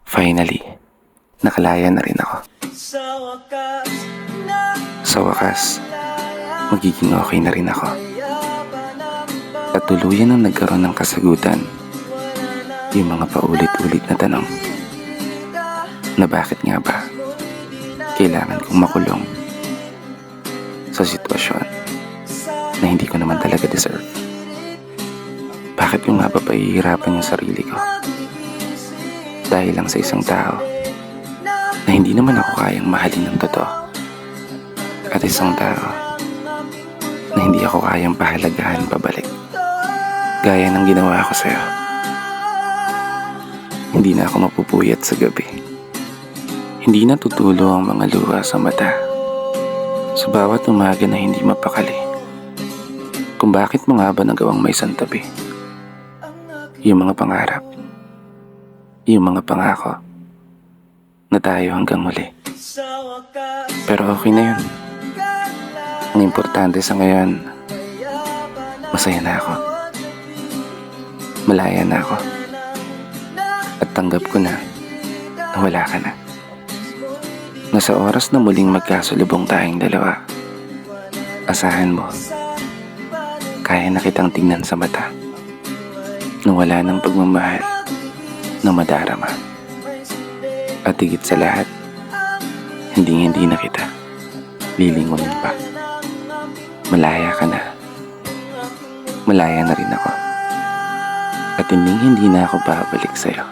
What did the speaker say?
Finally, nakalaya na rin ako. Sa wakas, magiging okay na rin ako. At tuluyan ang nagkaroon ng kasagutan yung mga paulit-ulit na tanong na bakit nga ba kailangan kong makulong sa sitwasyon na hindi ko naman talaga deserve. Bakit ko nga ba pahihirapan yung sarili ko dahil lang sa isang tao na hindi naman ako kayang mahalin ng totoo, at isang tao na hindi ako kayang pahalagahan pabalik gaya ng ginawa ko sa'yo. Hindi na ako mapupuyat sa gabi. Hindi na tutulo ang mga luha sa mata sa bawat umaga na hindi mapakali. Kung bakit mo nga ba nagawang may santabi yung mga pangarap, yung mga pangako na tayo hanggang huli. Pero okay na yun. Ang importante sa ngayon, masaya na ako. Malaya na ako. At tanggap ko na wala ka na. Nasa oras na muling magkasulubong tayong dalawa, asahan mo, kaya na kitang tingnan sa mata nang wala ng pagmamahal na madarama. At higit sa lahat, hindi na kita lilingunin pa. Malaya ka na. Malaya na rin ako. At hindi na ako babalik sa'yo.